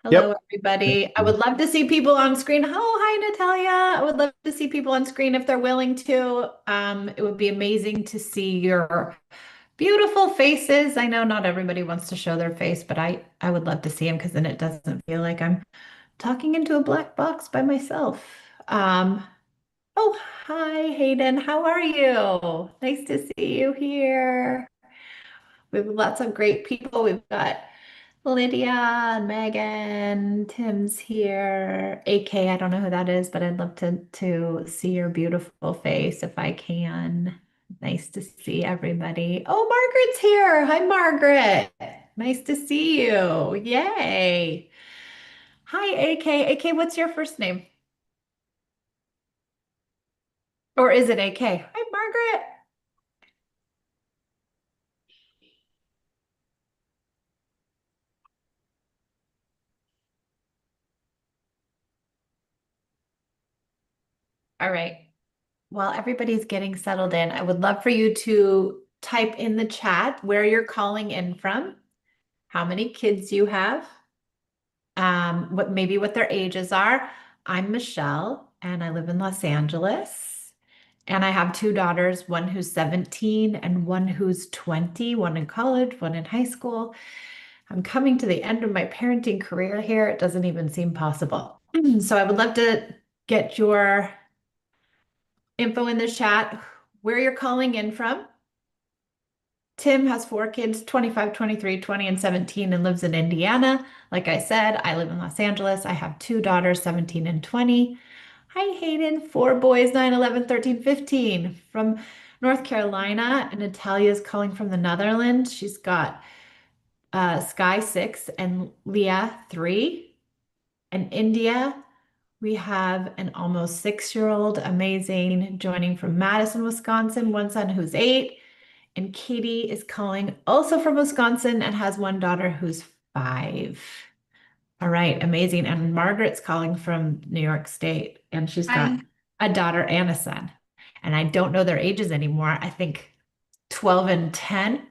Hello, Yep. everybody. I would love to see people on screen. Oh, hi, Natalia. I would love to see people on screen if they're willing to. It would be amazing to see your beautiful faces. I know not everybody wants to show their face, but I would love to see them because then it doesn't feel like I'm talking into a black box by myself. Um, oh, hi, Hayden. How are you? Nice to see you here. We have lots of great people. We've got Lydia and Megan, Tim's here. AK, I don't know who that is, but I'd love to see your beautiful face if I can. Nice to see everybody. Oh, Margaret's here. Hi, Margaret. Nice to see you. Yay. Hi, AK. AK, what's your first name? Or is it AK? Hi, Margaret. All right. While everybody's getting settled in, I would love for you to type in the chat where you're calling in from, how many kids you have, what their ages are. I'm Michelle and I live in Los Angeles. And I have two daughters, one who's 17 and one who's 20, one in college, one in high school. I'm coming to the end of my parenting career here. It doesn't even seem possible. So I would love to get your info in the chat, where you're calling in from. Tim has four kids, 25, 23, 20, and 17, and lives in Indiana. Like I said, I live in Los Angeles. I have two daughters, 17 and 20. Hi, Hayden. Four boys, 9, 11, 13, 15 from North Carolina. And Natalia's calling from the Netherlands. She's got Sky, 6, and Leah, 3. And India, we have an almost 6-year-old, amazing, joining from Madison, Wisconsin, one son who's 8. And Katie is calling also from Wisconsin and has one daughter who's 5. All right, amazing. And Margaret's calling from New York State, and she's got Hi. a daughter and a son. And I don't know their ages anymore. I think 12 and 10. Am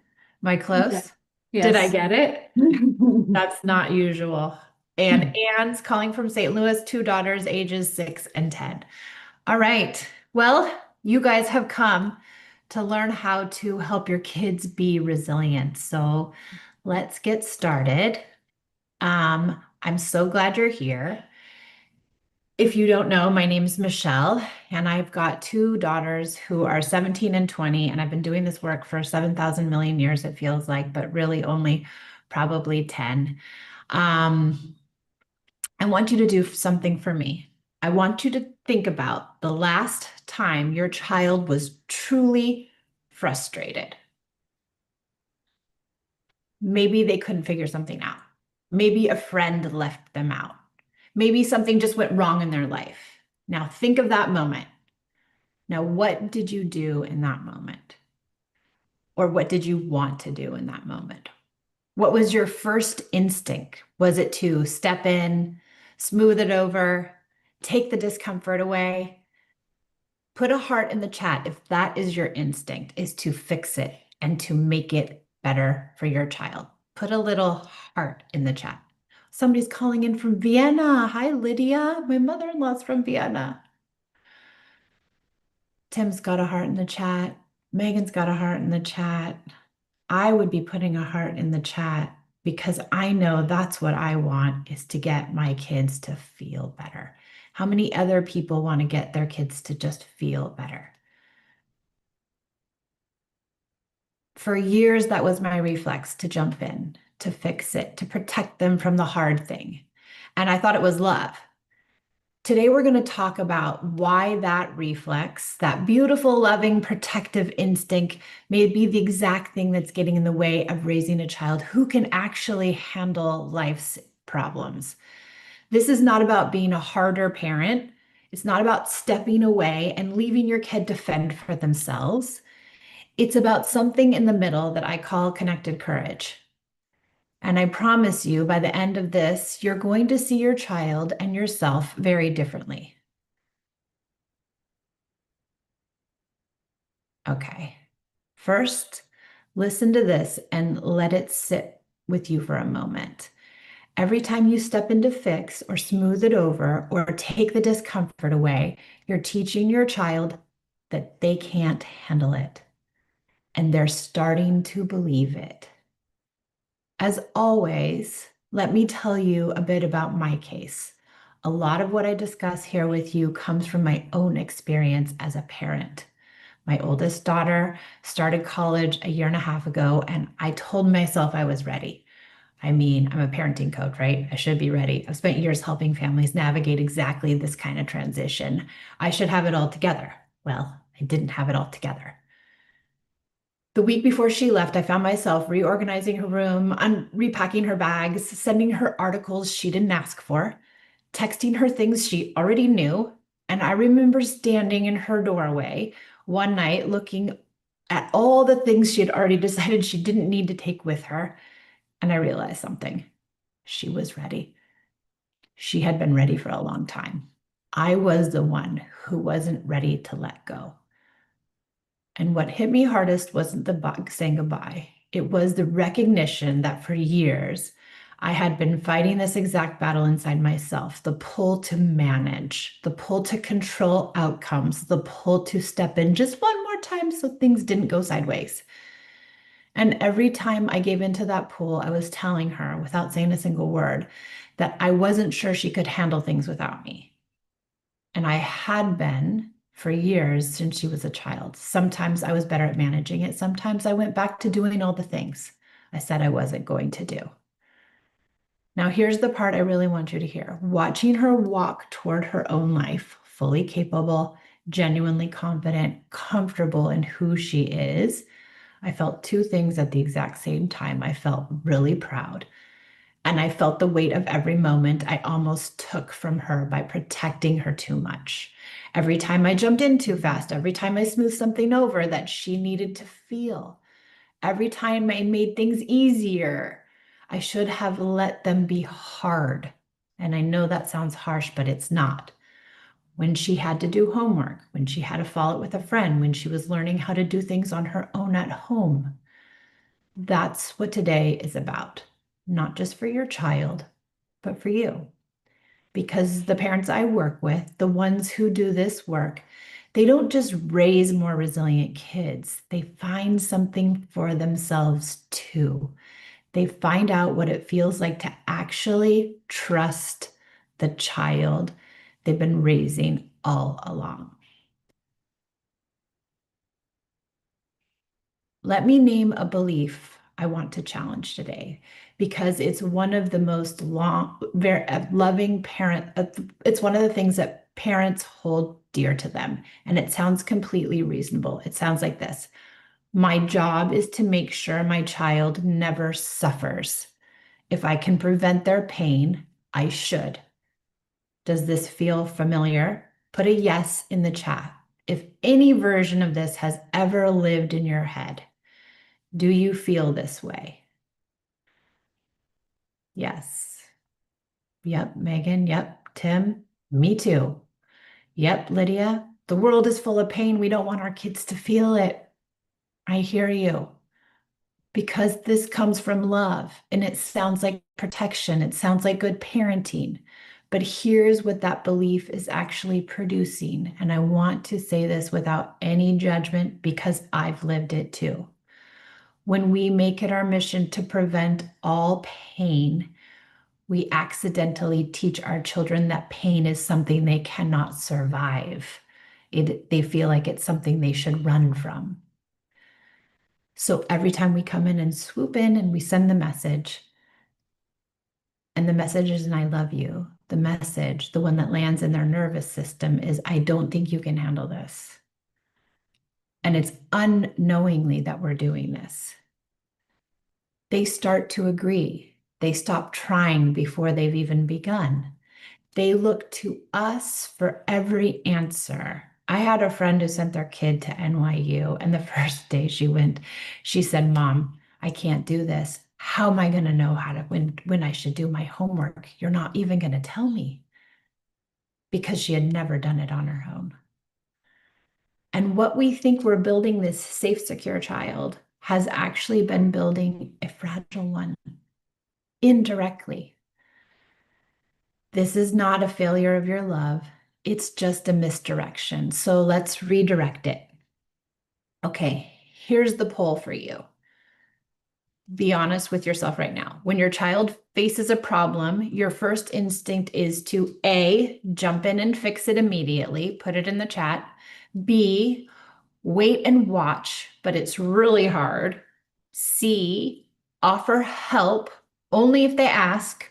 I Yeah. close? Did I Yes. get it? That's not usual. And Anne's calling from St. Louis, two daughters, ages 6 and 10. All right. Well, you guys have come to learn how to help your kids be resilient. So let's get started. I'm so glad you're here. If you don't know, my name is Michelle, and I've got two daughters who are 17 and 20, and I've been doing this work for 7,000 million years, it feels like, but really only probably 10. Um, I want you to do something for me. I want you to think about the last time your child was truly frustrated. Maybe they couldn't figure something out. Maybe a friend left them out. Maybe something just went wrong in their life. Now think of that moment. Now, what did you do in that moment? Or what did you want to do in that moment? What was your first instinct? Was it to step in, smooth it over, take the discomfort away? Put a heart in the chat if that is your instinct, is to fix it and to make it better for your child. Put a little heart in the chat. Somebody's calling in from Vienna. Hi, Lydia. My mother-in-law's from Vienna. Tim's got a heart in the chat. Megan's got a heart in the chat. I would be putting a heart in the chat because I know that's what I want, is to get my kids to feel better. How many other people want to get their kids to just feel better? For years, that was my reflex, to jump in, to fix it, to protect them from the hard thing. And I thought it was love. Today, we're going to talk about why that reflex, that beautiful, loving, protective instinct, may be the exact thing that's getting in the way of raising a child who can actually handle life's problems. This is not about being a harder parent. It's not about stepping away and leaving your kid to fend for themselves. It's about something in the middle that I call connected courage. And I promise you, by the end of this, you're going to see your child and yourself very differently. Okay. First, listen to this and let it sit with you for a moment. Every time you step into fix or smooth it over or take the discomfort away, you're teaching your child that they can't handle it. And they're starting to believe it. As always, let me tell you a bit about my case. A lot of what I discuss here with you comes from my own experience as a parent. My oldest daughter started college a year and a half ago, and I told myself I was ready. I mean, I'm a parenting coach, right? I should be ready. I've spent years helping families navigate exactly this kind of transition. I should have it all together. Well, I didn't have it all together. The week before she left, I found myself reorganizing her room, repacking her bags, sending her articles she didn't ask for, texting her things she already knew. And I remember standing in her doorway one night looking at all the things she had already decided she didn't need to take with her. And I realized something. She was ready. She had been ready for a long time. I was the one who wasn't ready to let go. And what hit me hardest wasn't the saying goodbye. It was the recognition that for years I had been fighting this exact battle inside myself, the pull to manage, the pull to control outcomes, the pull to step in just one more time so things didn't go sideways. And every time I gave into that pull, I was telling her without saying a single word that I wasn't sure she could handle things without me. And I had been for years since she was a child. Sometimes I was better at managing it. Sometimes I went back to doing all the things I said I wasn't going to do. Now, here's the part I really want you to hear. Watching her walk toward her own life, fully capable, genuinely confident, comfortable in who she is, I felt two things at the exact same time. I felt really proud. And I felt the weight of every moment I almost took from her by protecting her too much. Every time I jumped in too fast, every time I smoothed something over that she needed to feel, every time I made things easier, I should have let them be hard. And I know that sounds harsh, but it's not. When she had to do homework, when she had to follow it with a friend, when she was learning how to do things on her own at home. That's what today is about, not just for your child, but for you. Because the parents I work with, the ones who do this work, they don't just raise more resilient kids, they find something for themselves too. They find out what it feels like to actually trust the child they've been raising all along. Let me name a belief I want to challenge today because it's one of the most very loving it's one of the things that parents hold dear to them. And it sounds completely reasonable. It sounds like this. My job is to make sure my child never suffers. If I can prevent their pain, I should. Does this feel familiar? Put a yes in the chat. If any version of this has ever lived in your head. Do you feel this way? Yes. Yep, Megan. Yep, Tim. Me too. Yep, Lydia. The world is full of pain. We don't want our kids to feel it. I hear you. Because this comes from love and it sounds like protection. It sounds like good parenting. But here's what that belief is actually producing. And I want to say this without any judgment because I've lived it too. When we make it our mission to prevent all pain, we accidentally teach our children that pain is something they cannot survive. They feel like it's something they should run from. So every time we come in and swoop in and we send the message, and the message isn't I love you. The message, the one that lands in their nervous system is I don't think you can handle this. And it's unknowingly that we're doing this. They start to agree. They stop trying before they've even begun. They look to us for every answer. I had a friend who sent their kid to NYU, and the first day she went, she said, Mom, I can't do this. How am I going to know how to when I should do my homework? You're not even going to tell me because she had never done it on her own. And what we think we're building this safe, secure child has actually been building a fragile one indirectly. This is not a failure of your love. It's just a misdirection. So let's redirect it. Okay, here's the poll for you. Be honest with yourself right now. When your child faces a problem, your first instinct is to A, jump in and fix it immediately, put it in the chat. B, wait and watch, but it's really hard. C, offer help only if they ask.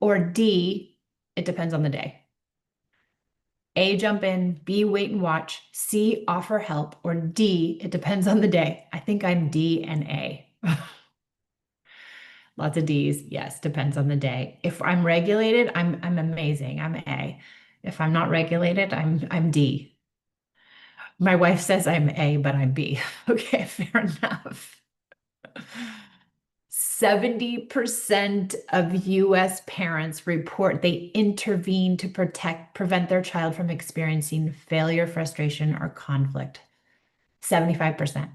Or D, it depends on the day. A, jump in. B, wait and watch. C, offer help. Or D, it depends on the day. I think I'm D and A. Lots of D's. Yes, depends on the day. If I'm regulated, I'm amazing. I'm A. If I'm not regulated, I'm D. My wife says I'm A, but I'm B. Okay, fair enough. 70% of US parents report they intervene to prevent their child from experiencing failure, frustration, or conflict. 75%.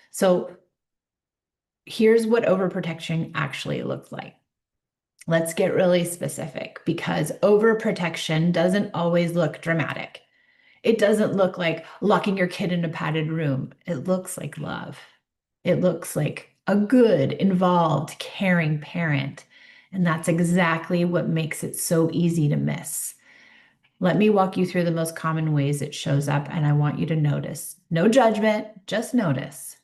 So here's what overprotection actually looks like. Let's get really specific because overprotection doesn't always look dramatic. It doesn't look like locking your kid in a padded room. It looks like love. It looks like a good, involved, caring parent. And that's exactly what makes it so easy to miss. Let me walk you through the most common ways it shows up, and I want you to notice. No judgment, just notice.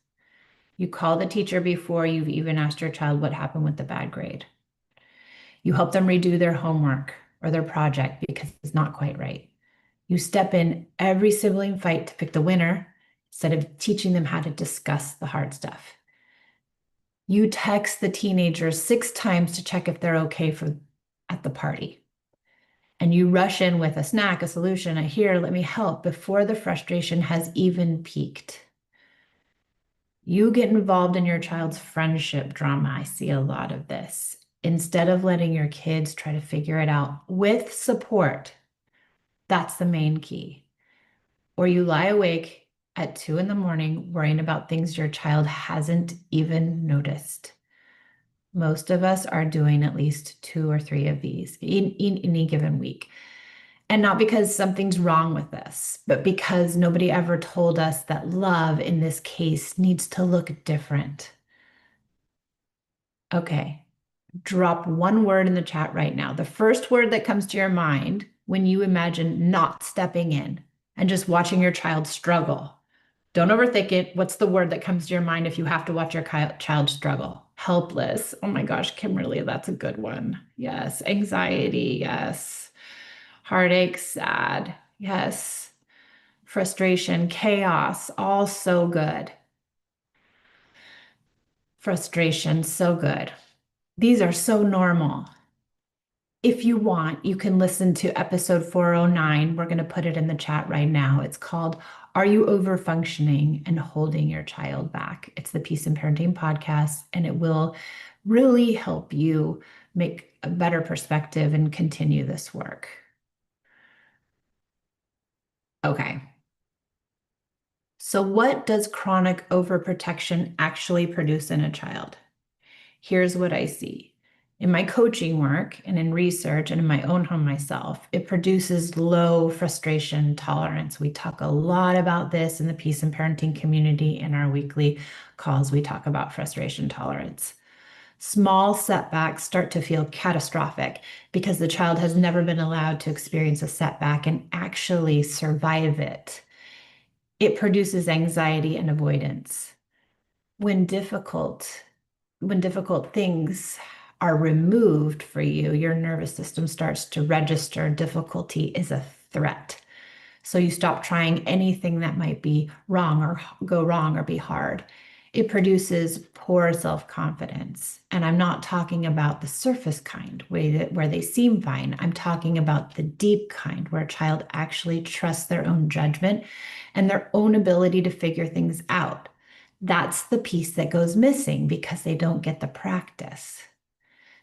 You call the teacher before you've even asked your child what happened with the bad grade. You help them redo their homework or their project because it's not quite right. You step in every sibling fight to pick the winner instead of teaching them how to discuss the hard stuff. You text the teenagers 6 times to check if they're okay at the party. And you rush in with a snack, a solution, a here, let me help before the frustration has even peaked. You get involved in your child's friendship drama. I see a lot of this. Instead of letting your kids try to figure it out with support, that's the main key. Or you lie awake at 2 in the morning worrying about things your child hasn't even noticed. Most of us are doing at least 2 or 3 of these in any given week. And not because something's wrong with us, but because nobody ever told us that love in this case needs to look different. Okay, drop one word in the chat right now. The first word that comes to your mind when you imagine not stepping in and just watching your child struggle. Don't overthink it. What's the word that comes to your mind if you have to watch your child struggle? Helpless. Oh my gosh, Kimberly, that's a good one. Yes. Anxiety. Yes. Heartache, sad. Yes. Frustration, chaos, all so good. Frustration, so good. These are so normal. If you want, you can listen to episode 409. We're going to put it in the chat right now. It's called Are You Overfunctioning and Holding Your Child Back? It's the Peace and Parenting podcast, and it will really help you make a better perspective and continue this work. Okay. So, what does chronic overprotection actually produce in a child? Here's what I see. In my coaching work and in research and in my own home myself, it produces low frustration tolerance. We talk a lot about this in the Peace and Parenting community. In our weekly calls, we talk about frustration tolerance. Small setbacks start to feel catastrophic because the child has never been allowed to experience a setback and actually survive it. It produces anxiety and avoidance. When difficult things are removed for you, your nervous system starts to register difficulty is a threat. So you stop trying anything that might be wrong or go wrong or be hard. It produces poor self-confidence. And I'm not talking about the surface kind where they seem fine. I'm talking about the deep kind where a child actually trusts their own judgment and their own ability to figure things out. That's the piece that goes missing because they don't get the practice.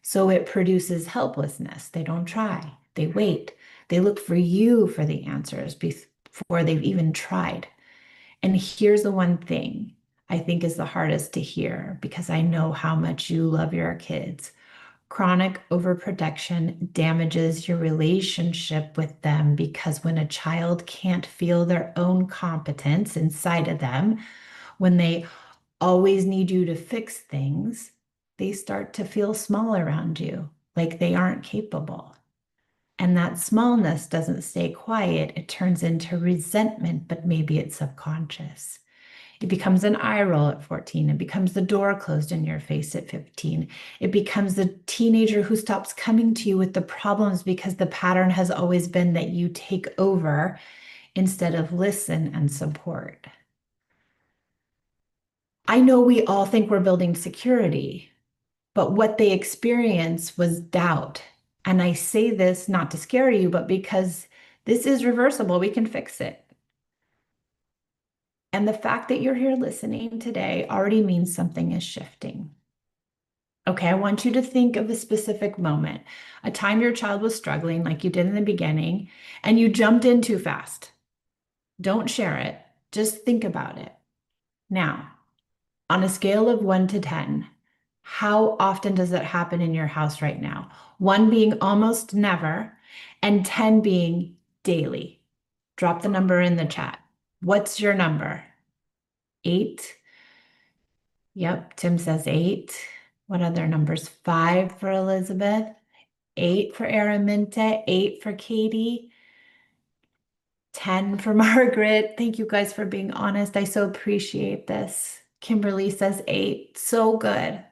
So it produces helplessness. They don't try. They wait. They look for you for the answers before they've even tried. And here's the one thing I think is the hardest to hear because I know how much you love your kids. Chronic overprotection damages your relationship with them because when a child can't feel their own competence inside of them, when they always need you to fix things, they start to feel small around you, like they aren't capable. And that smallness doesn't stay quiet. It turns into resentment, but maybe it's subconscious. It becomes an eye roll at 14. It becomes the door closed in your face at 15. It becomes the teenager who stops coming to you with the problems because the pattern has always been that you take over instead of listen and support. I know we all think we're building security, but what they experienced was doubt. And I say this not to scare you, but because this is reversible, we can fix it. And the fact that you're here listening today already means something is shifting. Okay, I want you to think of a specific moment, a time your child was struggling like you did in the beginning, and you jumped in too fast. Don't share it, just think about it. Now, on a scale of 1 to 10, how often does that happen in your house right now? 1 being almost never, and 10 being daily. Drop the number in the chat. What's your number? 8? Yep, Tim says 8. What other numbers? 5 for Elizabeth, 8 for Araminta, 8 for Katie, 10 for Margaret. Thank you guys for being honest. I so appreciate this. Kimberly says 8. So good.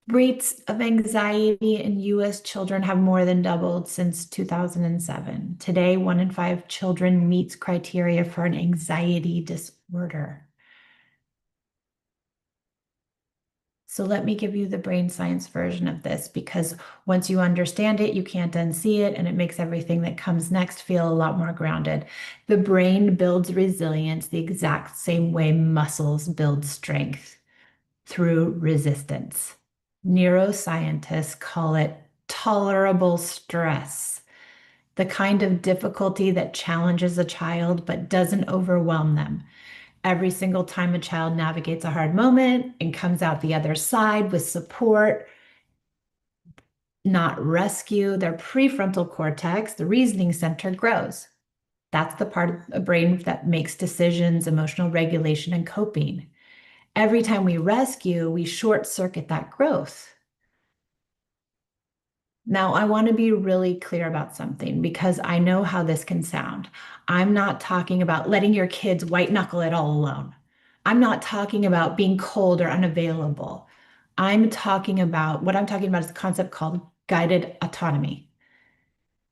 Rates of anxiety in US children have more than doubled since 2007. Today, 1 in 5 children meets criteria for an anxiety disorder. So let me give you the brain science version of this, because once you understand it, you can't unsee it, and it makes everything that comes next feel a lot more grounded. The brain builds resilience the exact same way muscles build strength, through resistance. Neuroscientists call it tolerable stress, the kind of difficulty that challenges a child but doesn't overwhelm them. Every single time a child navigates a hard moment and comes out the other side with support, not rescue, their prefrontal cortex, the reasoning center, grows. That's the part of the brain that makes decisions, emotional regulation, and coping. Every time we rescue, we short circuit that growth. Now, I want to be really clear about something because I know how this can sound. I'm not talking about letting your kids white knuckle it all alone. I'm not talking about being cold or unavailable. I'm talking about what I'm talking about is a concept called guided autonomy.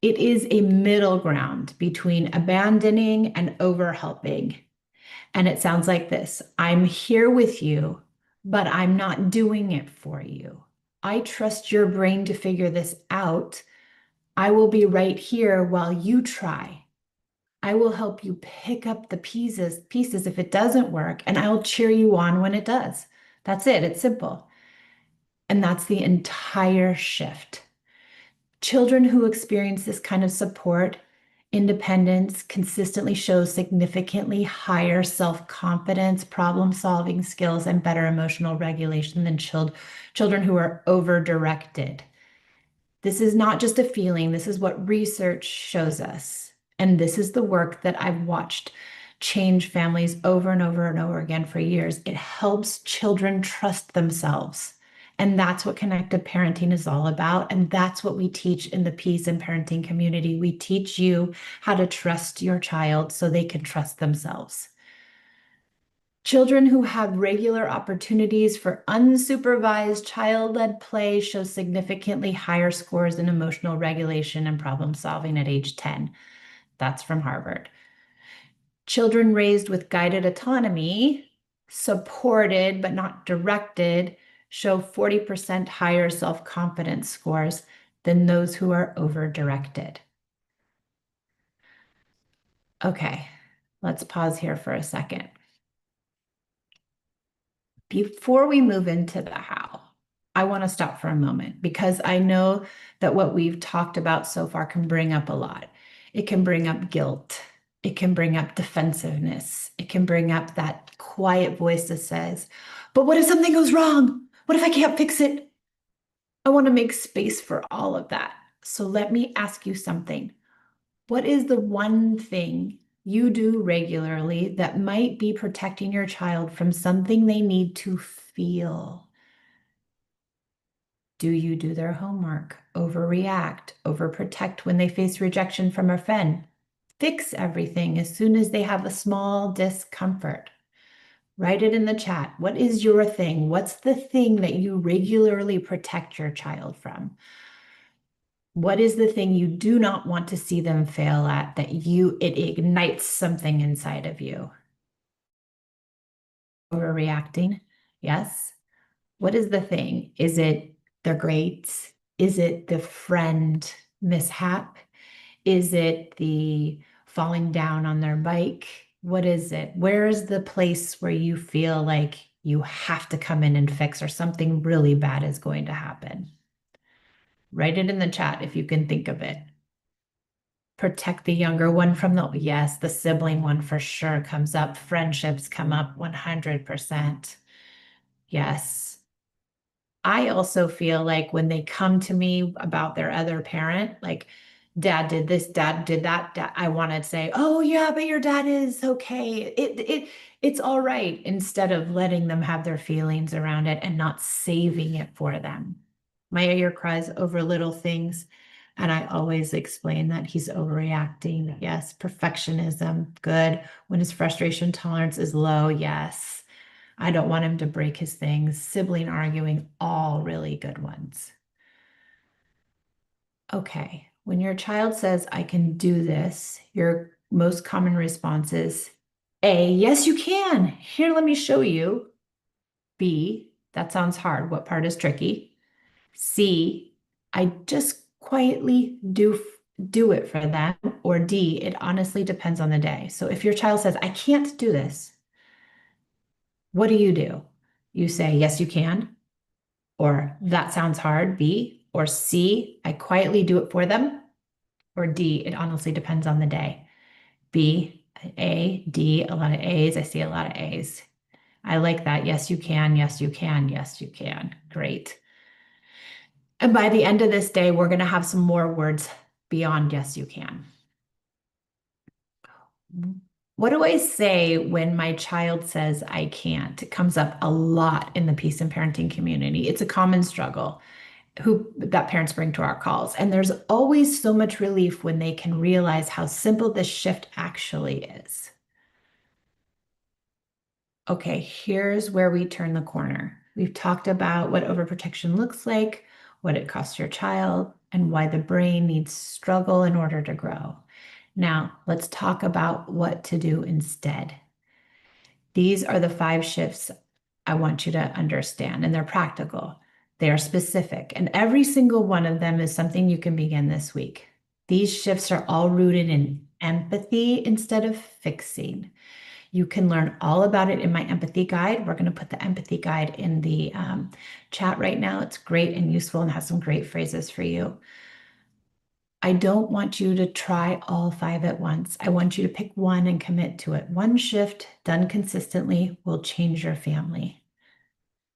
It is a middle ground between abandoning and overhelping. And it sounds like this: I'm here with you, but I'm not doing it for you. I trust your brain to figure this out. I will be right here while you try. I will help you pick up the pieces if it doesn't work, and I'll cheer you on when it does. That's it. It's simple. And that's the entire shift. Children who experience this kind of support, independence, consistently show significantly higher self-confidence, problem-solving skills, and better emotional regulation than children who are over-directed. This is not just a feeling. This is what research shows us. And this is the work that I've watched change families over and over and over again for years. It helps children trust themselves. And that's what connected parenting is all about. And that's what we teach in the peace and parenting community. We teach you how to trust your child so they can trust themselves. Children who have regular opportunities for unsupervised child-led play show significantly higher scores in emotional regulation and problem solving at age 10. That's from Harvard. Children raised with guided autonomy, supported but not directed, show 40% higher self-confidence scores than those who are over-directed. Okay, let's pause here for a second. Before we move into the how, I want to stop for a moment because I know that what we've talked about so far can bring up a lot. It can bring up guilt. It can bring up defensiveness. It can bring up that quiet voice that says, but what if something goes wrong? What if I can't fix it? I want to make space for all of that. So let me ask you something. What is the one thing you do regularly that might be protecting your child from something they need to feel? Do you do their homework, overreact, overprotect when they face rejection from a friend, fix everything as soon as they have a small discomfort? Write it in the chat. What is your thing? What's the thing that you regularly protect your child from? What is the thing you do not want to see them fail at that it ignites something inside of you? Overreacting? Yes. What is the thing? Is it their grades? Is it the friend mishap? Is it the falling down on their bike? What is it? Where is the place where you feel like you have to come in and fix or something really bad is going to happen? Write it in the chat if you can think of it. Protect the younger one from yes, the sibling one for sure comes up. Friendships come up 100%. Yes. I also feel like when they come to me about their other parent, like dad did this, dad did that, I want to say, "Oh yeah, but your dad is okay. It's all right," instead of letting them have their feelings around it and not saving it for them. My ear cries over little things, and I always explain that he's overreacting. Yes, perfectionism, good. When his frustration tolerance is low, yes. I don't want him to break his things. Sibling arguing, all really good ones. Okay, when your child says, I can do this, your most common response is A, yes, you can. Here, let me show you. B, that sounds hard. What part is tricky? C, I just quietly do it for them. Or D, it honestly depends on the day. So if your child says, I can't do this, what do? You say, yes, you can. Or that sounds hard, B. Or C, I quietly do it for them. Or D, it honestly depends on the day. B, A, D, a lot of A's. I see a lot of A's. I like that. Yes, you can. Yes, you can. Yes, you can. Great. And by the end of this day, we're going to have some more words beyond yes, you can. What do I say when my child says I can't? It comes up a lot in the peace and parenting community. It's a common struggle that parents bring to our calls. And there's always so much relief when they can realize how simple this shift actually is. Okay, here's where we turn the corner. We've talked about what overprotection looks like, what it costs your child, and why the brain needs struggle in order to grow. Now, let's talk about what to do instead. These are the 5 shifts I want you to understand, and they're practical. They are specific, and every single one of them is something you can begin this week. These shifts are all rooted in empathy instead of fixing. You can learn all about it in my empathy guide. We're going to put the empathy guide in the chat right now. It's great and useful and has some great phrases for you. I don't want you to try all 5 at once. I want you to pick one and commit to it. One shift done consistently will change your family.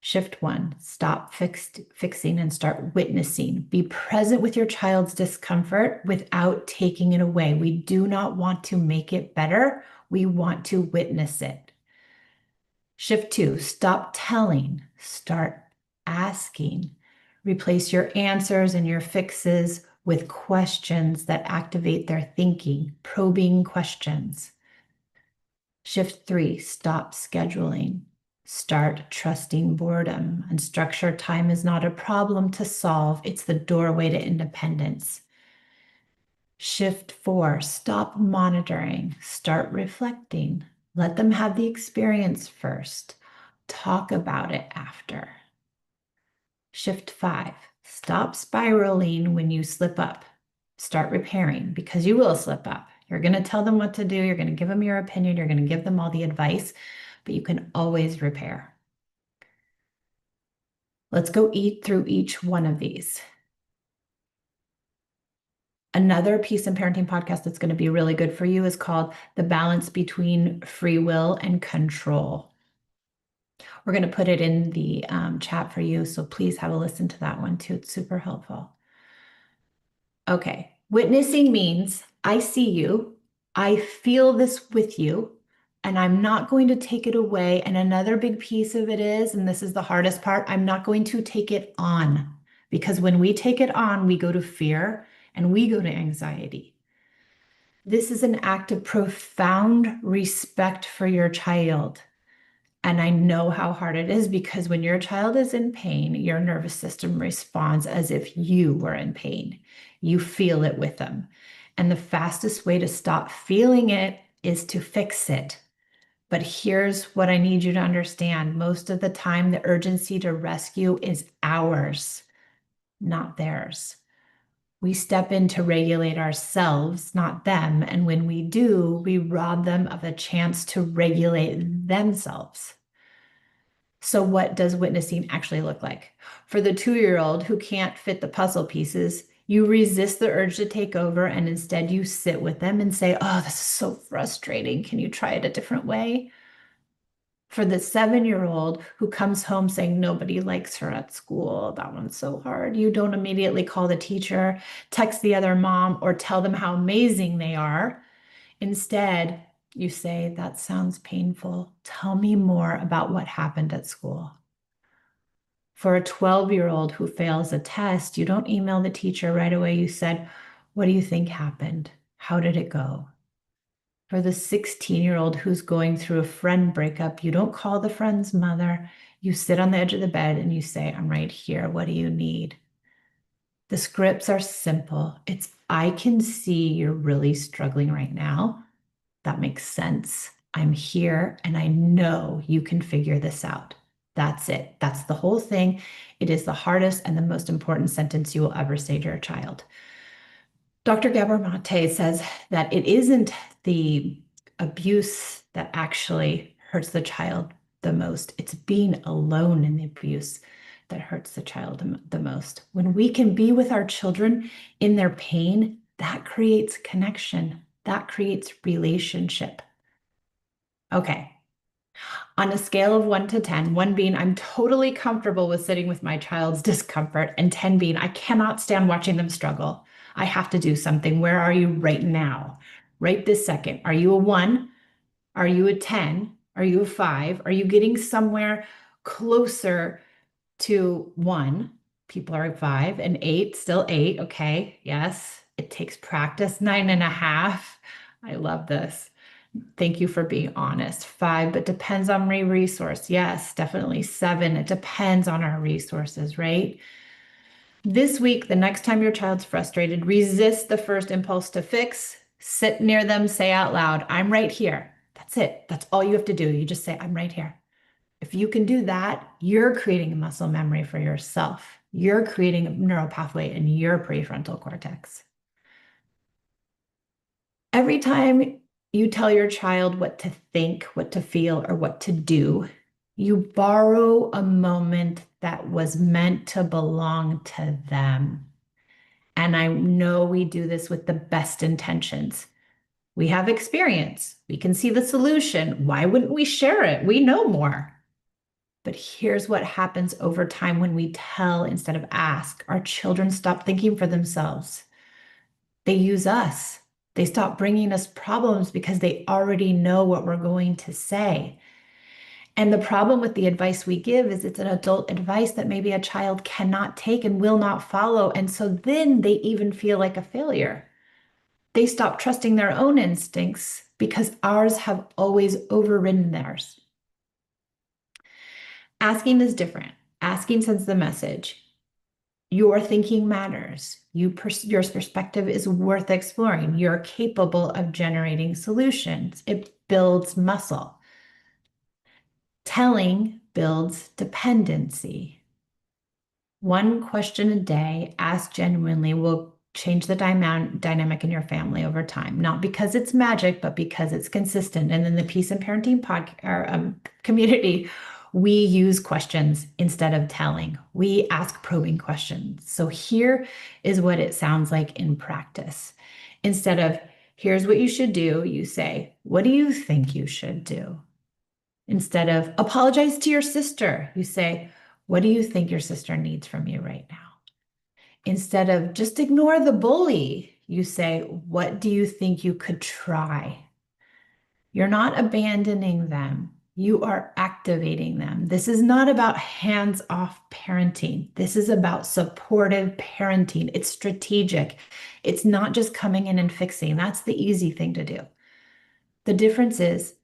Shift 1, stop fixing and start witnessing. Be present with your child's discomfort without taking it away. We do not want to make it better. We want to witness it. Shift 2, stop telling, start asking. Replace your answers and your fixes with questions that activate their thinking, probing questions. Shift 3, stop scheduling. Start trusting boredom. Unstructured time is not a problem to solve, it's the doorway to independence. Shift 4, stop monitoring. Start reflecting. Let them have the experience first. Talk about it after. Shift 5, stop spiraling when you slip up. Start repairing because you will slip up. You're going to tell them what to do. You're going to give them your opinion. You're going to give them all the advice, but you can always repair. Let's go through each one of these. Another Peace and Parenting podcast that's going to be really good for you is called The Balance Between Free Will and Control. We're going to put it in the chat for you. So please have a listen to that one too. It's super helpful. Okay. Witnessing means I see you, I feel this with you, and I'm not going to take it away. And another big piece of it is, and this is the hardest part, I'm not going to take it on. Because when we take it on, we go to fear and we go to anxiety. This is an act of profound respect for your child. And I know how hard it is because when your child is in pain, your nervous system responds as if you were in pain. You feel it with them. And the fastest way to stop feeling it is to fix it. But here's what I need you to understand. Most of the time, the urgency to rescue is ours, not theirs. We step in to regulate ourselves, not them. And when we do, we rob them of a chance to regulate themselves. So, what does witnessing actually look like? For the 2-year-old who can't fit the puzzle pieces, you resist the urge to take over and instead you sit with them and say, oh, this is so frustrating. Can you try it a different way? For the 7-year-old who comes home saying nobody likes her at school, that one's so hard. You don't immediately call the teacher, text the other mom, or tell them how amazing they are. Instead, you say, that sounds painful. Tell me more about what happened at school. For a 12-year-old who fails a test, you don't email the teacher right away. You said, what do you think happened? How did it go? For the 16-year-old who's going through a friend breakup, you don't call the friend's mother. You sit on the edge of the bed and you say, I'm right here. What do you need? The scripts are simple. It's, I can see you're really struggling right now. That makes sense. I'm here and I know you can figure this out. That's it. That's the whole thing. It is the hardest and the most important sentence you will ever say to your child. Dr. Gabor Mate says that it isn't the abuse that actually hurts the child the most. It's being alone in the abuse that hurts the child the most. When we can be with our children in their pain, that creates connection, that creates relationship. Okay. On a scale of 1 to 10, 1 being I'm totally comfortable with sitting with my child's discomfort, and 10 being I cannot stand watching them struggle. I have to do something. Where are you right now? Right this second. Are you a 1? Are you a 10? Are you a 5? Are you getting somewhere closer to 1? People are at 5 and 8, still 8. Okay. Yes. It takes practice. 9.5. I love this. Thank you for being honest. 5, but depends on my resource. Yes, definitely. 7, it depends on our resources, right? This week, the next time your child's frustrated, resist the first impulse to fix, sit near them, say out loud, I'm right here. That's it. That's all you have to do. You just say, I'm right here. If you can do that, you're creating a muscle memory for yourself. You're creating a neural pathway in your prefrontal cortex. Every time you tell your child what to think, what to feel, or what to do, you borrow a moment that was meant to belong to them. And I know we do this with the best intentions. We have experience. We can see the solution. Why wouldn't we share it? We know more. But here's what happens over time when we tell instead of ask. Our children stop thinking for themselves. They use us. They stop bringing us problems because they already know what we're going to say. And the problem with the advice we give is it's an adult advice that maybe a child cannot take and will not follow. And so then they even feel like a failure. They stop trusting their own instincts because ours have always overridden theirs. Asking is different. Asking sends the message. Your thinking matters. Your perspective is worth exploring. You're capable of generating solutions. It builds muscle. Telling builds dependency. One question a day, asked genuinely, will change the dynamic in your family over time. Not because it's magic, but because it's consistent. And in the Peace and Parenting community, we use questions instead of telling. We ask probing questions. So here is what it sounds like in practice. Instead of, here's what you should do, you say, what do you think you should do? Instead of apologize to your sister, you say, what do you think your sister needs from you right now? Instead of just ignore the bully, you say, what do you think you could try? You're not abandoning them. You are activating them. This is not about hands-off parenting. This is about supportive parenting. It's strategic. It's not just coming in and fixing. That's the easy thing to do. The difference is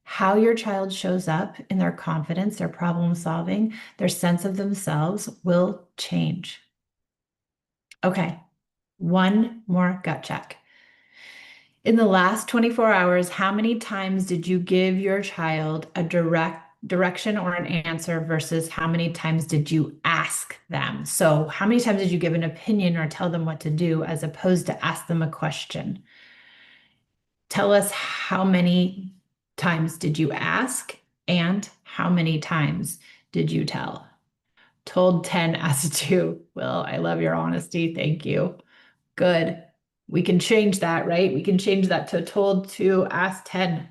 how your child shows up in their confidence, their problem solving, their sense of themselves will change. Okay, one more gut check. In the last 24 hours, how many times did you give your child a direction or an answer versus how many times did you ask them? So, how many times did you give an opinion or tell them what to do as opposed to ask them a question? Tell us how many times did you ask and how many times did you tell? Told 10, asked 2. Well, I love your honesty. Thank you. Good. We can change that, right? We can change that to told 2, asked 10.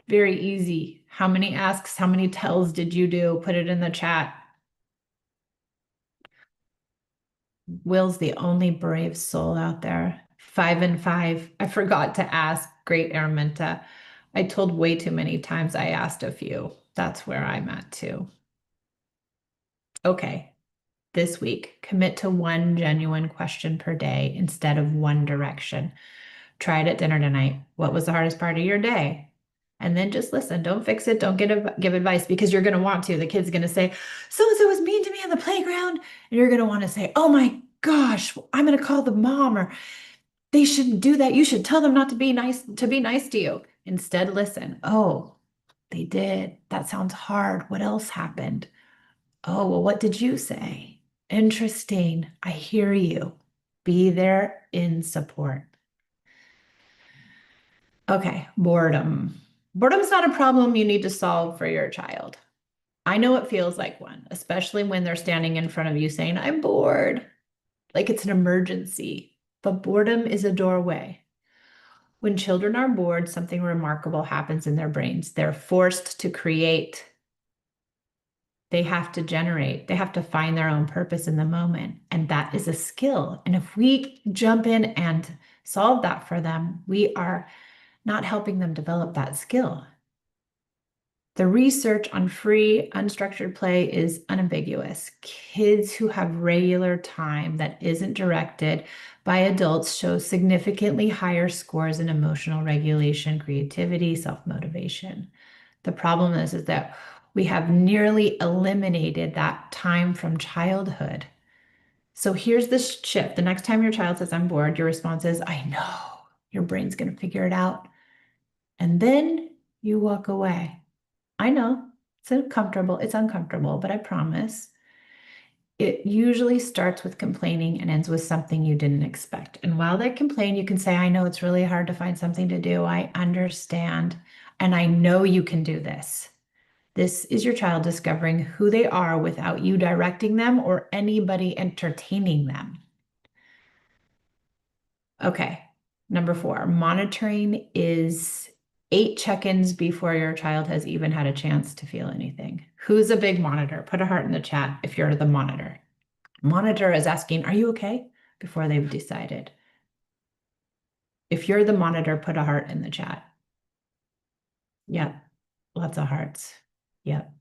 Very easy. How many asks, how many tells did you do? Put it in the chat. Will's the only brave soul out there. 5 and 5. I forgot to ask. Great, Araminta. I told way too many times. I asked a few. That's where I'm at too. Okay. This week, commit to one genuine question per day instead of one direction. Try it at dinner tonight. What was the hardest part of your day? And then just listen. Don't fix it. Don't give advice because you're going to want to. The kid's going to say, so-and-so was mean to me on the playground. And you're going to want to say, oh my gosh, I'm going to call the mom, or they shouldn't do that. You should tell them not to be nice to you. Instead, listen. Oh, they did. That sounds hard. What else happened? Oh, well, what did you say? Interesting. I hear you. Be there in support. Okay, boredom. Boredom's not a problem you need to solve for your child. I know it feels like one, especially when they're standing in front of you saying, I'm bored, like it's an emergency. But boredom is a doorway. When children are bored, something remarkable happens in their brains. They're forced to create. They have to generate. They have to find their own purpose in the moment. And that is a skill. And if we jump in and solve that for them, we are not helping them develop that skill. The research on free, unstructured play is unambiguous. Kids who have regular time that isn't directed by adults show significantly higher scores in emotional regulation, creativity, self-motivation. The problem is that we have nearly eliminated that time from childhood. So here's this shift. The next time your child says, I'm bored, your response is, I know. Your brain's going to figure it out. And then you walk away. I know it's uncomfortable, but I promise. It usually starts with complaining and ends with something you didn't expect. And while they complain, you can say, I know it's really hard to find something to do. I understand. And I know you can do this. This is your child discovering who they are without you directing them or anybody entertaining them. Okay, number 4, monitoring is 8 check-ins before your child has even had a chance to feel anything. Who's a big monitor? Put a heart in the chat if you're the monitor. Monitor is asking, are you okay? Before they've decided. If you're the monitor, put a heart in the chat. Yep, lots of hearts. Yep.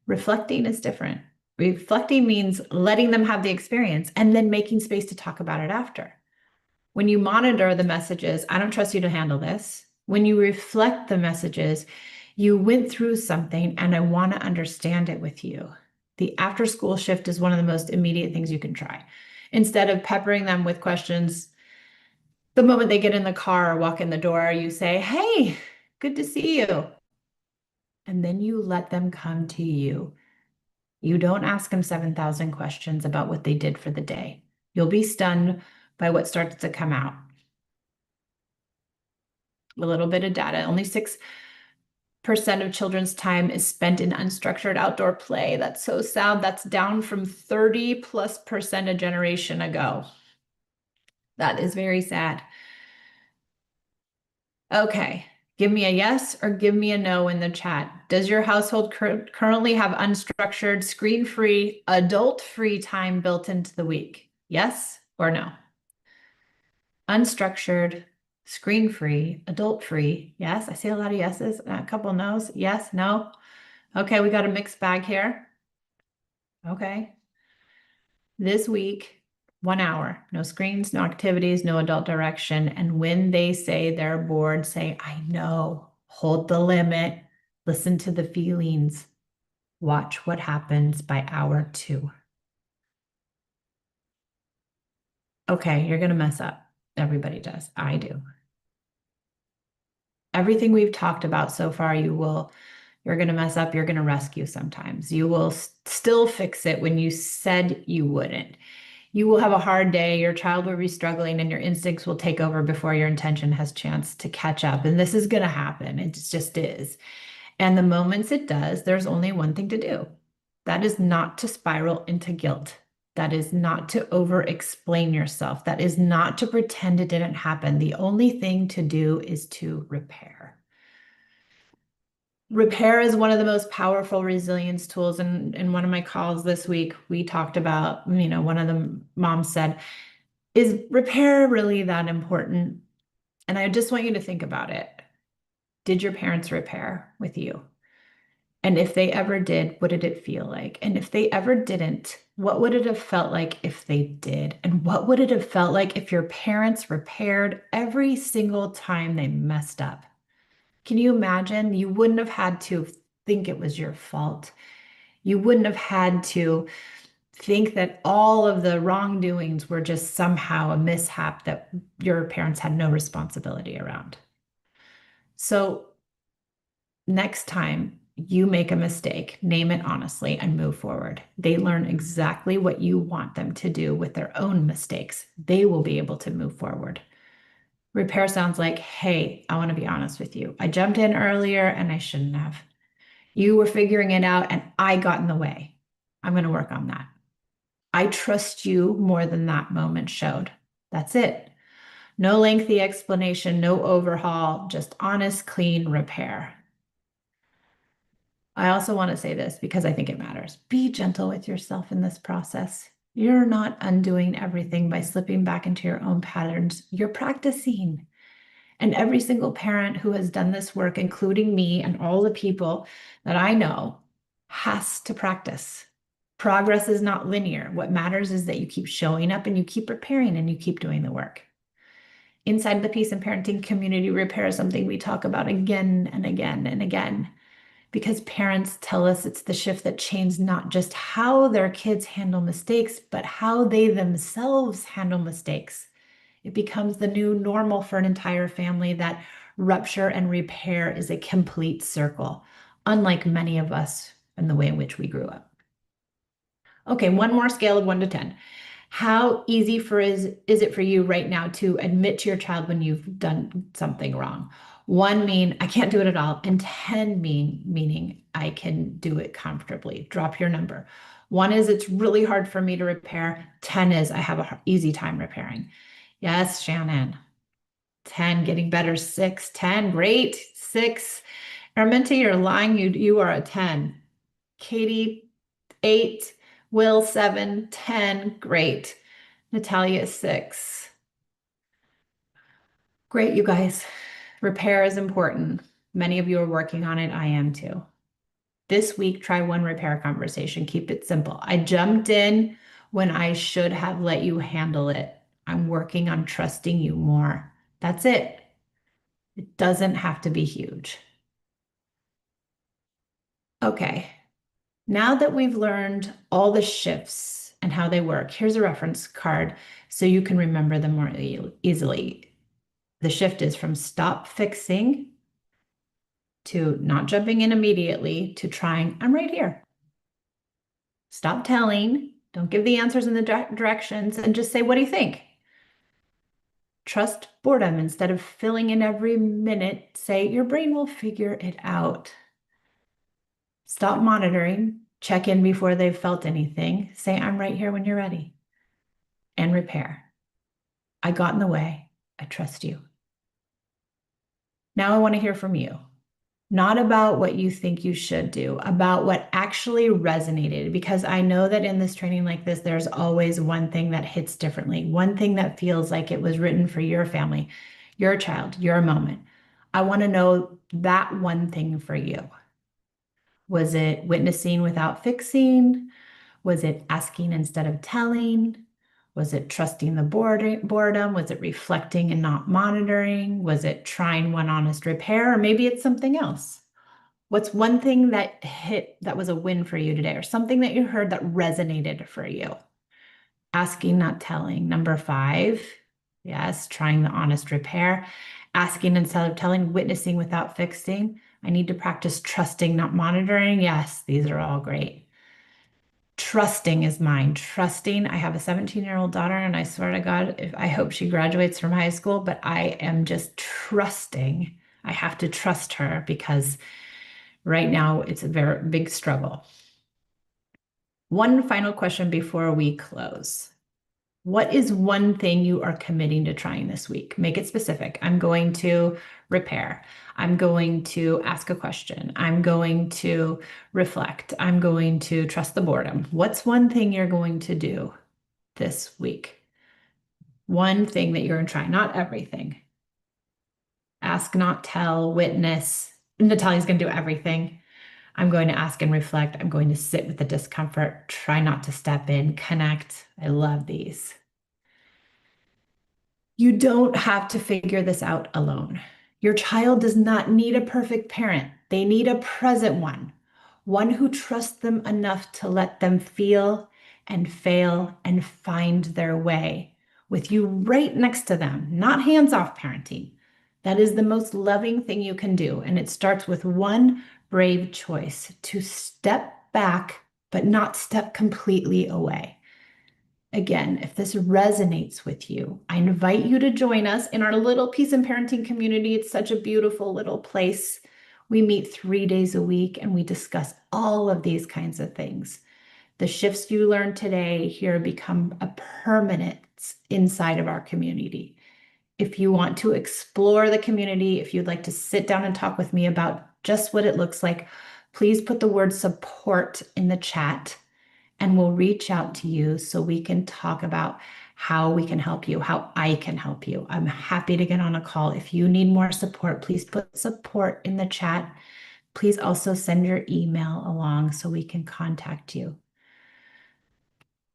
Reflecting is different. Reflecting means letting them have the experience and then making space to talk about it after. When you monitor the messages, I don't trust you to handle this. When you reflect the messages, you went through something and I want to understand it with you. The after school shift is one of the most immediate things you can try. Instead of peppering them with questions, the moment they get in the car or walk in the door, you say, hey, good to see you. And then you let them come to you. You don't ask them 7,000 questions about what they did for the day. You'll be stunned by what starts to come out. A little bit of data. Only 6% of children's time is spent in unstructured outdoor play. That's so sad. That's down from 30+% a generation ago. That is very sad. Okay, Give me a yes or give me a no in the chat. Does your household currently have unstructured, screen-free, adult-free time built into the week? Yes or no? Unstructured, screen-free, adult-free. Yes, I see a lot of yeses, a couple no's. Yes, no. Okay, we got a mixed bag here. Okay. This week, 1 hour, no screens, no activities, no adult direction. And when they say they're bored, say, I know, hold the limit, listen to the feelings, watch what happens by hour 2. Okay, you're going to mess up. Everybody does. I do. Everything we've talked about so far, you're going to mess up. You're going to rescue sometimes. You will still fix it when you said you wouldn't. You will have a hard day, your child will be struggling, and your instincts will take over before your intention has chance to catch up. And this is going to happen. It just is. And the moments it does, there's only one thing to do. That is not to spiral into guilt. That is not to over explain yourself. That is not to pretend it didn't happen. The only thing to do is to repair. Repair is one of the most powerful resilience tools. And in one of my calls this week, we talked about, one of the moms said, is repair really that important? And I just want you to think about it. Did your parents repair with you? And if they ever did, what did it feel like? And if they ever didn't, what would it have felt like if they did? And what would it have felt like if your parents repaired every single time they messed up? Can you imagine? You wouldn't have had to think it was your fault. You wouldn't have had to think that all of the wrongdoings were just somehow a mishap that your parents had no responsibility around. So next time you make a mistake, name it honestly and move forward. They learn exactly what you want them to do with their own mistakes. They will be able to move forward. Repair sounds like, hey, I want to be honest with you. I jumped in earlier and I shouldn't have. You were figuring it out and I got in the way. I'm going to work on that. I trust you more than that moment showed. That's it. No lengthy explanation, no overhaul, just honest, clean repair. I also want to say this because I think it matters. Be gentle with yourself in this process. You're not undoing everything by slipping back into your own patterns. You're practicing. And every single parent who has done this work, including me and all the people that I know, has to practice. Progress is not linear. What matters is that you keep showing up and you keep preparing and you keep doing the work. Inside the Peace and Parenting community, repair is something we talk about again and again and again, because parents tell us it's the shift that changes not just how their kids handle mistakes, but how they themselves handle mistakes. It becomes the new normal for an entire family that rupture and repair is a complete circle, unlike many of us in the way in which we grew up. Okay, one more scale of 1 to 10. How easy is it for you right now to admit to your child when you've done something wrong? 1 mean I can't do it at all, and 10 meaning I can do it comfortably. Drop your number. 1 is it's really hard for me to repair. 10 is I have an easy time repairing. Yes, Shannon. 10, getting better. 6, 10, great. 6. Arminta, you're lying. You are a 10. Katie, 8. Will, 7. 10, great. Natalia, 6. Great, you guys. Repair is important. Many of you are working on it. I am too. This week, try 1 repair conversation. Keep it simple. I jumped in when I should have let you handle it. I'm working on trusting you more. That's it. It doesn't have to be huge. Okay, now that we've learned all the shifts and how they work, here's a reference card so you can remember them more easily. The shift is from stop fixing to not jumping in immediately to trying, I'm right here. Stop telling, don't give the answers in the directions, and just say, what do you think? Trust boredom instead of filling in every minute. Say, your brain will figure it out. Stop monitoring, check in before they've felt anything. Say, I'm right here when you're ready. And repair. I got in the way. I trust you. Now I want to hear from you. Not about what you think you should do, about what actually resonated. Because I know that in this training like this, there's always one thing that hits differently, one thing that feels like it was written for your family, your child, your moment. I want to know that one thing for you. Was it witnessing without fixing? Was it asking instead of telling? Was it trusting the boredom? Was it reflecting and not monitoring? Was it trying one honest repair? Or maybe it's something else. What's one thing that hit that was a win for you today, or something that you heard that resonated for you? Asking, not telling. Number five, yes, trying the honest repair. Asking instead of telling, witnessing without fixing. I need to practice trusting, not monitoring. Yes, these are all great. Trusting is mine. Trusting. I have a 17-year-old daughter, and I swear to God, if I hope she graduates from high school, but I am just trusting. I have to trust her because right now it's a very big struggle. One final question before we close. What is one thing you are committing to trying this week? Make it specific. I'm going to repair. I'm going to ask a question. I'm going to reflect. I'm going to trust the boredom. What's one thing you're going to do this week? One thing that you're going to try, not everything. Ask, not tell, witness. Natalia's going to do everything. I'm going to ask and reflect. I'm going to sit with the discomfort, try not to step in, connect. I love these. You don't have to figure this out alone. Your child does not need a perfect parent. They need a present one who trusts them enough to let them feel and fail and find their way with you right next to them, not hands-off parenting. That is the most loving thing you can do. And it starts with one brave choice to step back, but not step completely away. Again, if this resonates with you, I invite you to join us in our little Peace and Parenting community. It's such a beautiful little place. We meet 3 days a week and we discuss all of these kinds of things. The shifts you learn today here become a permanence inside of our community. If you want to explore the community, if you'd like to sit down and talk with me about just what it looks like, please put the word support in the chat and we'll reach out to you so we can talk about how we can help you, how I can help you. I'm happy to get on a call. If you need more support, please put support in the chat. Please also send your email along so we can contact you.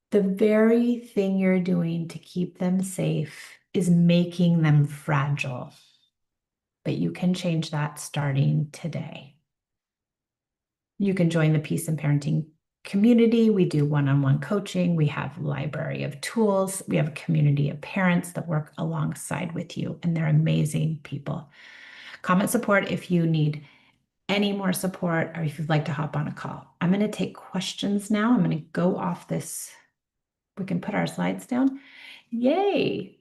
The very thing you're doing to keep them safe is making them fragile, but you can change that starting today. You can join the Peace and Parenting community. We do one-on-one coaching. We have a library of tools. We have a community of parents that work alongside with you, and they're amazing people. Comment support if you need any more support or if you'd like to hop on a call. I'm going to take questions now. I'm going to go off this. We can put our slides down. Yay.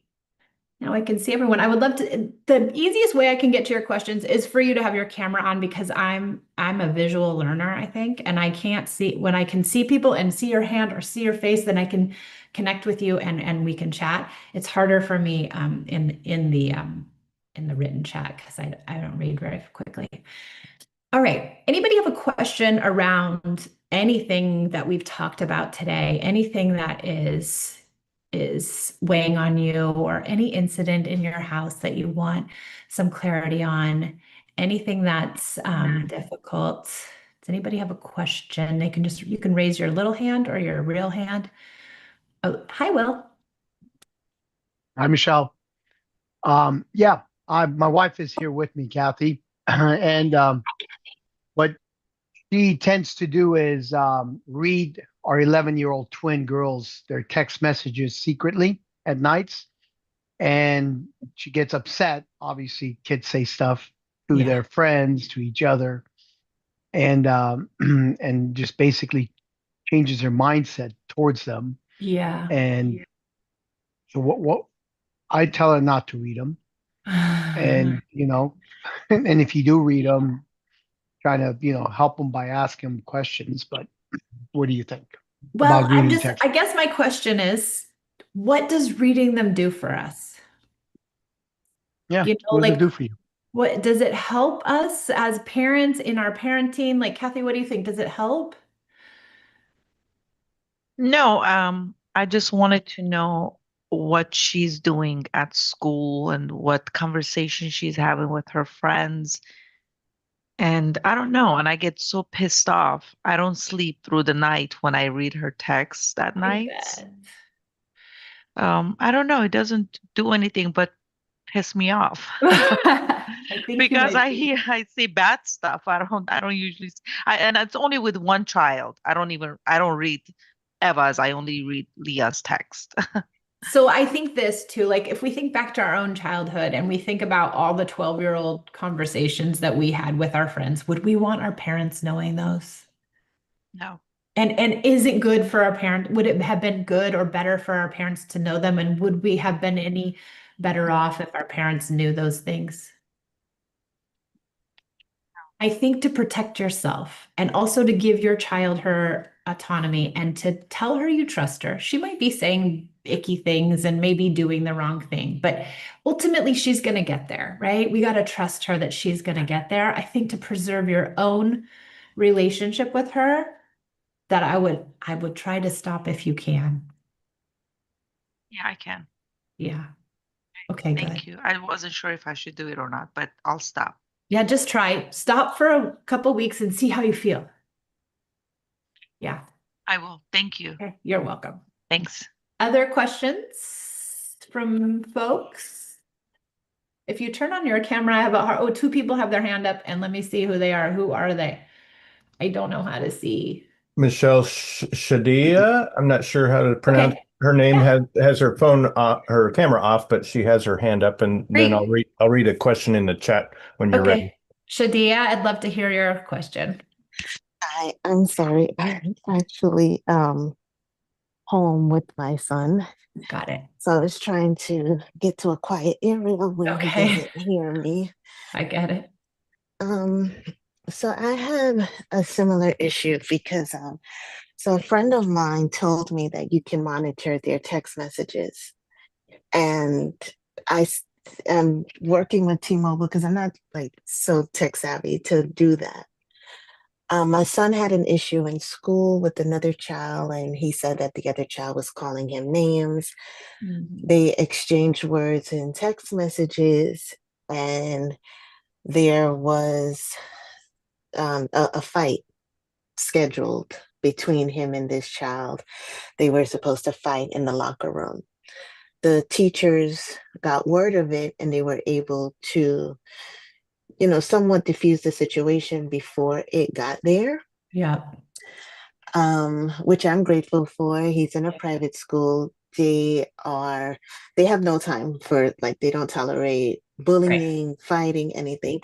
Now I can see everyone. I would love to, the easiest way I can get to your questions is for you to have your camera on because I'm a visual learner, I think, and I can't see, when I can see people and see your hand or see your face, then I can connect with you and we can chat. It's harder for me in the written chat because I don't read very quickly. All right. Anybody have a question around anything that we've talked about today? Anything that is weighing on you or any incident in your house that you want some clarity on? Anything that's difficult? Does anybody have a question? You can raise your little hand or your real hand. Oh, hi, Will. Hi, Michelle. Yeah, my wife is here with me, Kathy, and what she tends to do is read our 11-year-old twin girls their text messages secretly at nights, and she gets upset. Obviously, kids say stuff to Yeah. their friends, to each other, and and just basically changes her mindset towards them. Yeah. And so, what I tell her not to read them, and and if you do read them, trying to help them by asking them questions. But what do you think Well, about reading text? I guess my question is, what does reading them do for us? Yeah, You know, what does it like do for you? What does it help us as parents in our parenting? Like, Kathy, what do you think? Does it help? No, I just wanted to know what she's doing at school and what conversation she's having with her friends. And I don't know, and I get so pissed off. I don't sleep through the night when I read her texts at I night. bet. I don't know, it doesn't do anything but piss me off. I think you Because might be. I see bad stuff. I don't usually, and it's only with one child. I don't read Eva's. I only read Leah's text. So I think this too, like if we think back to our own childhood and we think about all the 12-year-old conversations that we had with our friends, would we want our parents knowing those? No. And is it good for our parent? Would it have been good or better for our parents to know them? And would we have been any better off if our parents knew those things? I think to protect yourself and also to give your child her autonomy and to tell her you trust her. She might be saying icky things and maybe doing the wrong thing, but ultimately she's going to get there, right? We got to trust her that she's going to get there. I think to preserve your own relationship with her, that I would try to stop if you can. Yeah, I can. Yeah. Okay, good. Thank you. I wasn't sure if I should do it or not, but I'll stop. Yeah, just try. Stop for a couple weeks and see how you feel. Yeah. I will. Thank you. Okay. You're welcome. Thanks. Other questions from folks? If you turn on your camera, I have oh, two people have their hand up, and let me see who they are. Who are they? I don't know how to see. Michelle Shadia. I'm not sure how to pronounce Okay. her name. Yeah, Has her phone her camera off, but she has her hand up, and then great. I'll read a question in the chat when you're ready. Okay. Shadia, I'd love to hear your question. I'm sorry. I'm actually home with my son. Got it. So I was trying to get to a quiet area where he Okay. doesn't hear me. I get it. Um, so I have a similar issue because so a friend of mine told me that you can monitor their text messages. And am working with T-Mobile because I'm not like so tech savvy to do that. My son had an issue in school with another child, and he said that the other child was calling him names. Mhm. They exchanged words in text messages, and there was a fight scheduled between him and this child. They were supposed to fight in the locker room. The teachers got word of it, and they were able to, somewhat diffuse the situation before it got there. Yeah. Which I'm grateful for. He's in a private school. They have no time for, like, they don't tolerate Right. bullying, fighting, anything.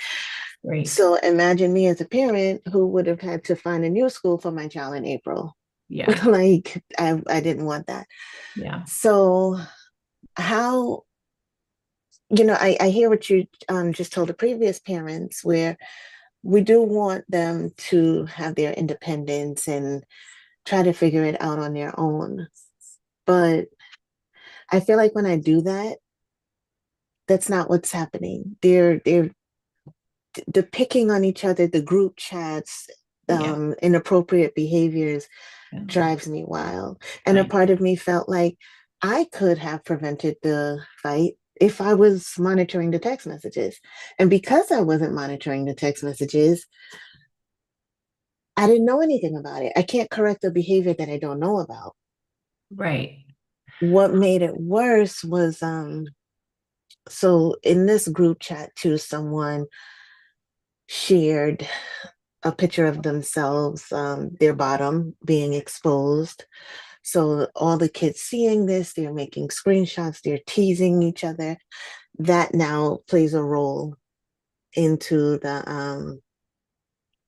Great. So imagine me as a parent who would have had to find a new school for my child in April. Yeah. Like, I didn't want that. Yeah. So how, I hear what you just told the previous parents, where we do want them to have their independence and try to figure it out on their own. But I feel like when I do that, that's not what's happening. They're the picking on each other, the group chats, Yeah. inappropriate behaviors Yeah. drives me wild. And a I part of me felt like I could have prevented the fight if I was monitoring the text messages. And because I wasn't monitoring the text messages, I didn't know anything about it. I can't correct the behavior that I don't know about. right. What made it worse was so in this group chat too, someone shared a picture of themselves, their bottom being exposed. So all the kids seeing this, they're making screenshots, they're teasing each other. That now plays a role into the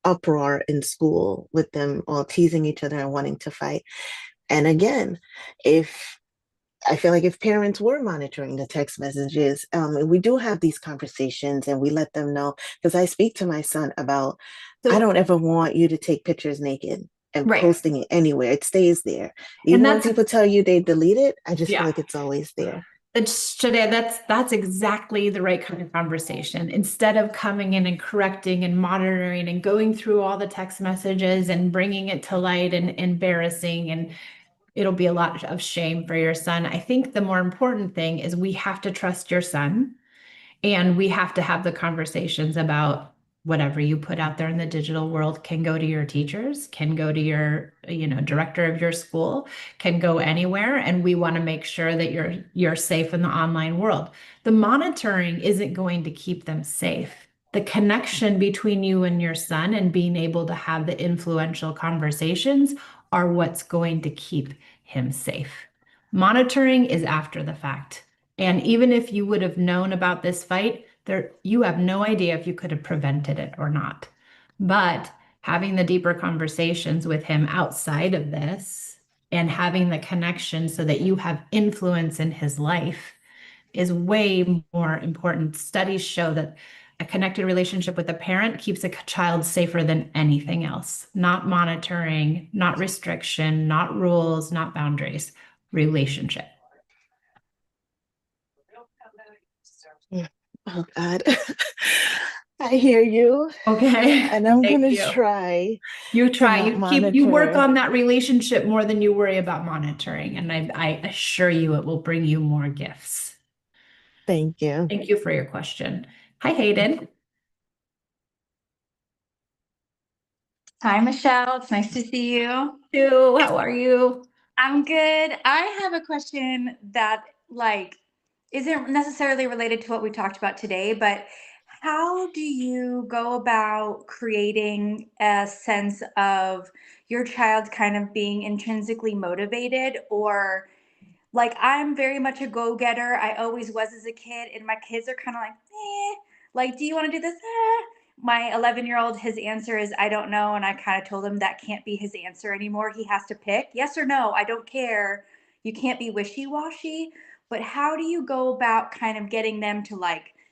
uproar in school with them all teasing each other and wanting to fight. And again, if I feel like if parents were monitoring the text messages, we do have these conversations and we let them know, because I speak to my son about, I So, don't ever want you to take pictures naked and right. posting it anywhere. It stays there. And Even when that's, people tell you they delete it, I just feel yeah. like it's always there. That's exactly the right kind of conversation. Instead of coming in and correcting and monitoring and going through all the text messages and bringing it to light and embarrassing, and it'll be a lot of shame for your son. I think the more important thing is we have to trust your son, and we have to have the conversations about whatever you put out there in the digital world can go to your teachers, can go to your, director of your school, can go anywhere. And we want to make sure that you're safe in the online world. The monitoring isn't going to keep them safe. The connection between you and your son and being able to have the influential conversations are what's going to keep him safe. Monitoring is after the fact. And even if you would have known about this fight, you have no idea if you could have prevented it or not. But having the deeper conversations with him outside of this and having the connection so that you have influence in his life is way more important. Studies show that a connected relationship with a parent keeps a child safer than anything else. Not monitoring, not restriction, not rules, not boundaries, relationship. Oh God. I hear you. Okay. And I'm Thank gonna you. try You to try, not you work monitor. on that relationship more than you worry about monitoring. And I assure you it will bring you more gifts. Thank you. Thank you for your question. Hi, Hayden. Hi, Michelle. It's nice to see you. How are you? I'm good. I have a question that isn't necessarily related to what we talked about today, but how do you go about creating a sense of your child kind of being intrinsically motivated? Or I'm very much a go-getter. I always was as a kid, and my kids are kind of like, do you want to do this? My 11-year-old, his answer is, I don't know. And I kind of told him that can't be his answer anymore. He has to pick yes or no. I don't care. You can't be wishy-washy. But how do you go about kind of getting them to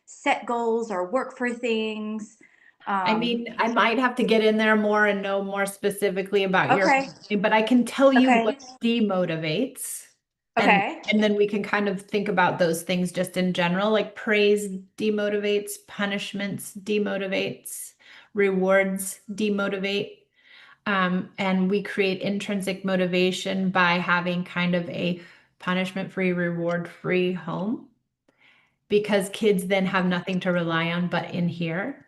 set goals or work for things? I mean, I might have to get in there more and know more specifically about your Okay. family, but I can tell you Okay. what demotivates. Okay. And then we can kind of think about those things just in general, like praise demotivates, punishments demotivates, rewards demotivate. And we create intrinsic motivation by having kind of a punishment-free, reward-free home, because kids then have nothing to rely on but in here.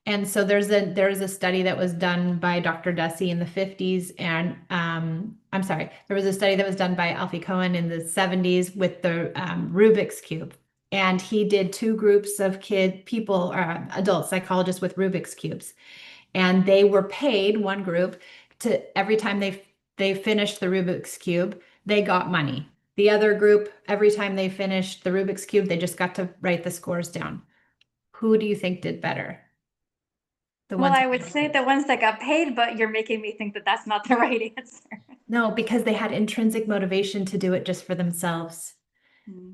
And so there's a study that was done by Dr. Dussey in the 50s, and I'm sorry, there was a study that was done by Alfie Cohen in the 70s with the Rubik's Cube. And he did two groups of adult psychologists with Rubik's Cubes. And they were paid, one group, to every time they finished the Rubik's Cube, they got money. The other group, every time they finished the Rubik's Cube, they just got to write the scores down. Who do you think did better? Well, I would say the ones that got paid, but you're making me think that that's not the right answer. No, because they had intrinsic motivation to do it just for themselves. Hmm.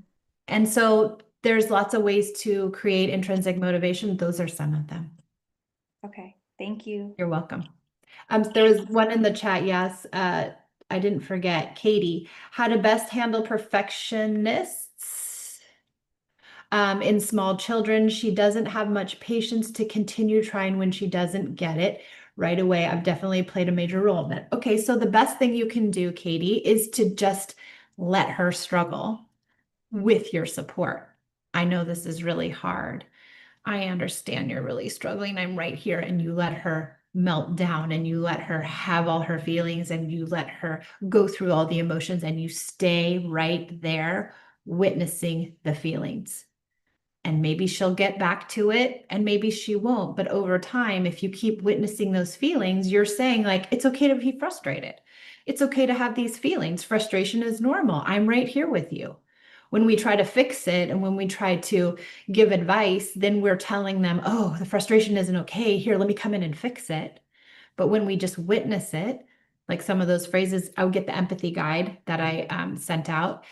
And so there's lots of ways to create intrinsic motivation. Those are some of them. Okay, thank you. You're welcome. There was one in the chat. Yes. I didn't forget, Katie, how to best handle perfectionists in small children. She doesn't have much patience to continue trying when she doesn't get it right away. I've definitely played a major role in that. Okay, so the best thing you can do, Katie, is to just let her struggle with your support. I know this is really hard. I understand you're really struggling. I'm right here. And you let her melt down, and you let her have all her feelings, and you let her go through all the emotions, and you stay right there witnessing the feelings. And maybe she'll get back to it, and maybe she won't. But over time, if you keep witnessing those feelings, you're saying, like, it's okay to be frustrated. It's okay to have these feelings. Frustration is normal. I'm right here with you. When we try to fix it and when we try to give advice, then we're telling them, oh, the frustration isn't okay. Here, let me come in and fix it. But when we just witness it, like some of those phrases, I would get the empathy guide that I sent out.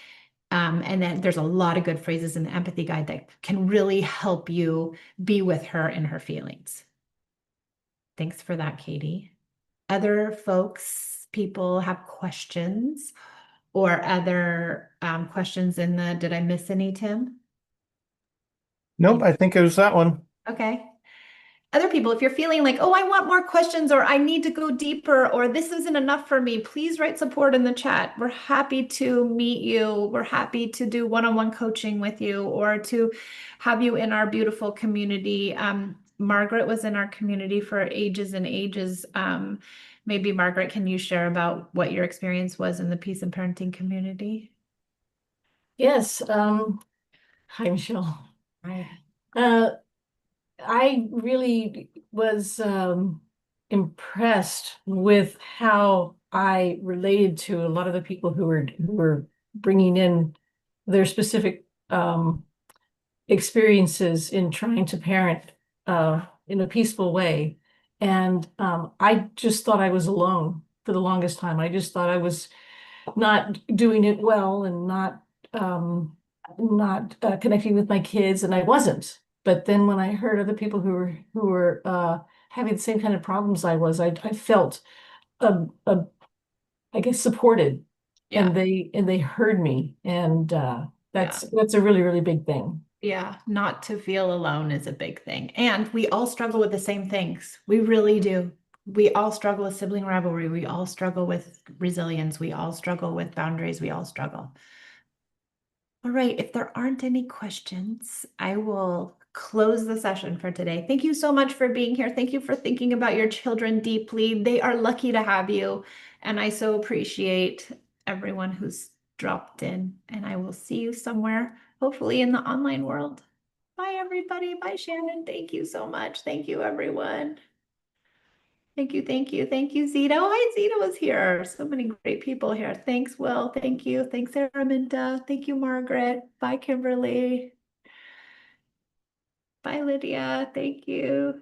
And then there's a lot of good phrases in the empathy guide that can really help you be with her and her feelings. Thanks for that, Katie. Other folks, people have questions. or other questions in the, did I miss any, Tim? Nope, I think it was that one. Okay. Other people, if you're feeling like, oh, I want more questions, or I need to go deeper, or this isn't enough for me, please write support in the chat. We're happy to meet you. We're happy to do one-on-one coaching with you, or to have you in our beautiful community. Margaret was in our community for ages and ages. Maybe Margaret, can you share about what your experience was in the peace and parenting community? Yes. Hi, Michelle. Hi. I really was impressed with how I related to a lot of the people who were bringing in their specific experiences in trying to parent in a peaceful way. And I just thought I was alone for the longest time. I just thought I was not doing it well and not connecting with my kids, and I wasn't. But then when I heard other people who were having the same kind of problems I was, I felt a I guess supported, Yeah. and they heard me, and that's a really, really big thing. Yeah, not to feel alone is a big thing. And we all struggle with the same things. We really do. We all struggle with sibling rivalry. We all struggle with resilience. We all struggle with boundaries. We all struggle. All right, if there aren't any questions, I will close the session for today. Thank you so much for being here. Thank you for thinking about your children deeply. They are lucky to have you. And I so appreciate everyone who's dropped in. And I will see you somewhere, hopefully in the online world. Bye, everybody. Bye, Shannon. Thank you so much. Thank you, everyone. Thank you, thank you, thank you, Zita. Oh, hi, Zita was here. So many great people here. Thanks, Will. Thank you. Thanks, Araminta. Thank you, Margaret. Bye, Kimberly. Bye, Lydia. Thank you.